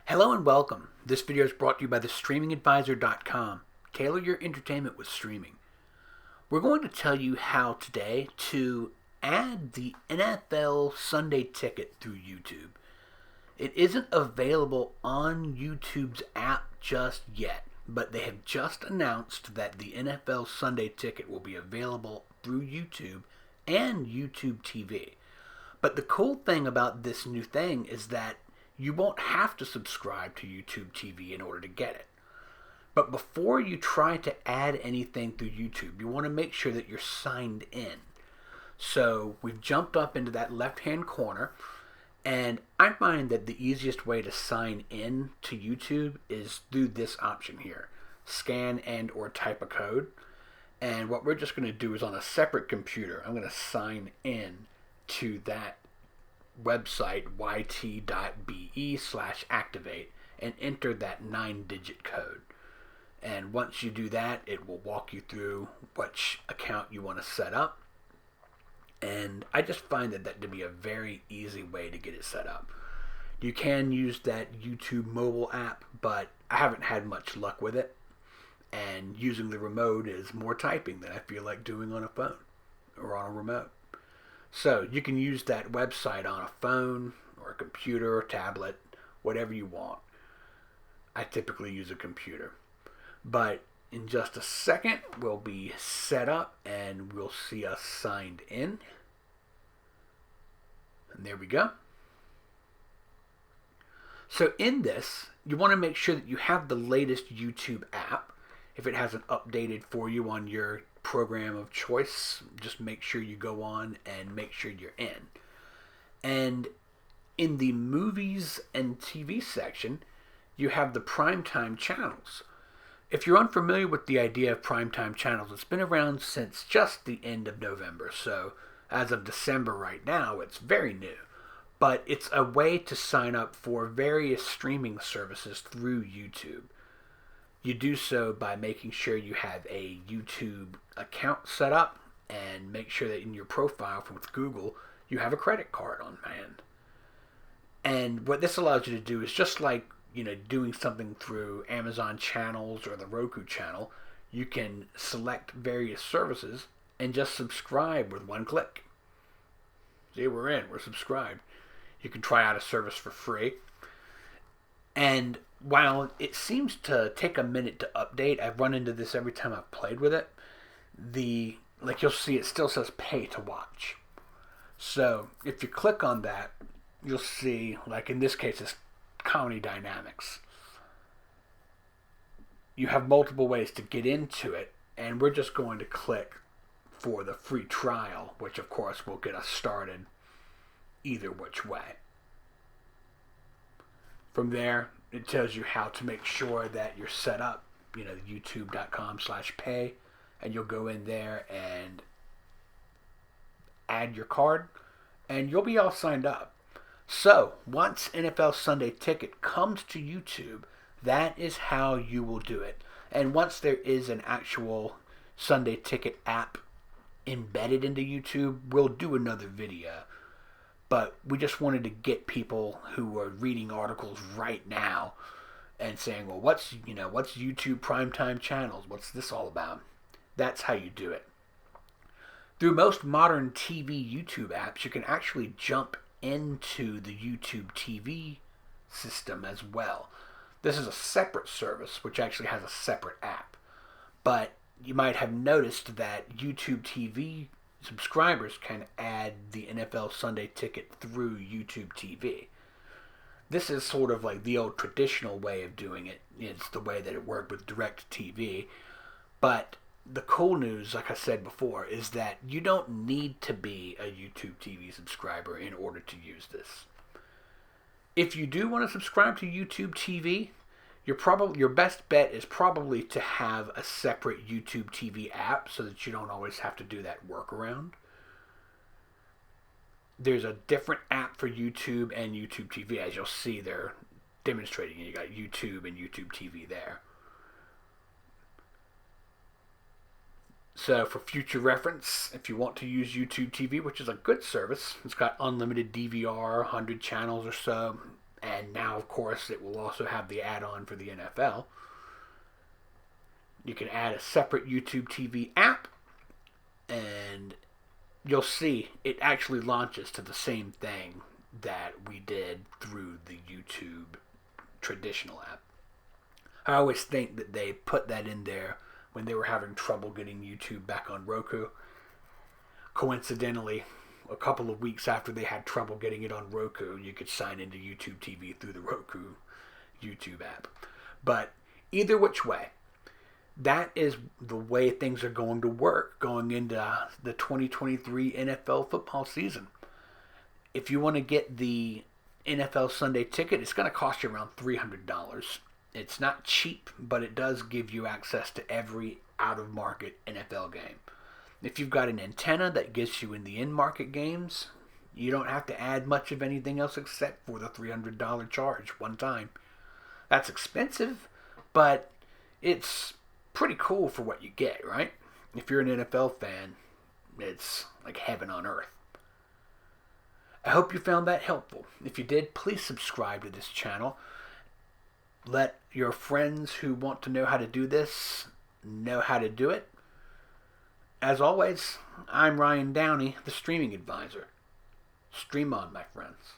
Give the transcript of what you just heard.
Hello and welcome. This video is brought to you by thestreamingadvisor.com. Tailor your entertainment with streaming. We're going to tell you how today to add the NFL Sunday Ticket through YouTube. It isn't available on YouTube's app just yet, but they have just announced that the NFL Sunday Ticket will be available through YouTube and YouTube TV. But the cool thing about this new thing is that you won't have to subscribe to YouTube TV in order to get it. But before you try to add anything through YouTube, you want to make sure that you're signed in. So we've jumped up into that left-hand corner, and I find that the easiest way to sign in to YouTube is through this option here. Scan and or type a code. And what we're just going to do is on a separate computer, I'm going to sign in to that website yt.be/activate and enter that 9-digit code. And once you do that, it will walk you through which account you want to set up. And I just find that to be a very easy way to get it set up. You can use that YouTube mobile app, but I haven't had much luck with it. And using the remote is more typing than I feel like doing on a phone or on a remote. So you can use that website on a phone or a computer or tablet, whatever you want. I typically use a computer. But in just a second, we'll be set up and we'll see us signed in. And there we go. So in this, you want to make sure that you have the latest YouTube app. If it hasn't updated for you on your program of choice, just make sure you go on and make sure you're in. And in the movies and TV section, you have the primetime channels. If you're unfamiliar with the idea of primetime channels, it's been around since just the end of November. So as of December right now, it's very new. But it's a way to sign up for various streaming services through YouTube. You do so by making sure you have a YouTube account set up and make sure that in your profile from with Google, you have a credit card on hand. And what this allows you to do is just like, doing something through Amazon channels or the Roku channel, you can select various services and just subscribe with one click. See, we're in, we're subscribed. You can try out a service for free. And while it seems to take a minute to update, I've run into this every time I've played with it. You'll see it still says pay to watch. So if you click on that, you'll see, like in this case, it's Comedy Dynamics. You have multiple ways to get into it, and we're just going to click for the free trial, which of course will get us started either which way. From there, it tells you how to make sure that you're set up, youtube.com/pay, and you'll go in there and add your card, and you'll be all signed up. So, once NFL Sunday Ticket comes to YouTube, that is how you will do it. And once there is an actual Sunday Ticket app embedded into YouTube, we'll do another video. But we just wanted to get people who are reading articles right now and saying, well, what's YouTube primetime channels? What's this all about? That's how you do it. Through most modern TV YouTube apps, you can actually jump into the YouTube TV system as well. This is a separate service, which actually has a separate app. But you might have noticed that YouTube TV subscribers can add the NFL Sunday Ticket through YouTube TV. This is sort of like the old traditional way of doing it. It's the way that it worked with direct TV. But the cool news, like I said before, is that you don't need to be a YouTube TV subscriber in order to use this. If you do want to subscribe to YouTube TV, your best bet is probably to have a separate YouTube TV app so that you don't always have to do that workaround. There's a different app for YouTube and YouTube TV. As you'll see, they're demonstrating it. You got YouTube and YouTube TV there. So for future reference, if you want to use YouTube TV, which is a good service, it's got unlimited DVR, 100 channels or so, And now, of course, it will also have the add-on for the NFL. You can add a separate YouTube TV app, and you'll see it actually launches to the same thing that we did through the YouTube traditional app. I always think that they put that in there when they were having trouble getting YouTube back on Roku. Coincidentally, a couple of weeks after they had trouble getting it on Roku, you could sign into YouTube TV through the Roku YouTube app. But either which way, that is the way things are going to work going into the 2023 NFL football season. If you want to get the NFL Sunday ticket, it's going to cost you around $300. It's not cheap, but it does give you access to every out-of-market NFL game. If you've got an antenna that gets you in the in-market games, you don't have to add much of anything else except for the $300 charge one time. That's expensive, but it's pretty cool for what you get, right? If you're an NFL fan, it's like heaven on earth. I hope you found that helpful. If you did, please subscribe to this channel. Let your friends who want to know how to do this know how to do it. As always, I'm Ryan Downey, the Streaming Advisor. Stream on, my friends.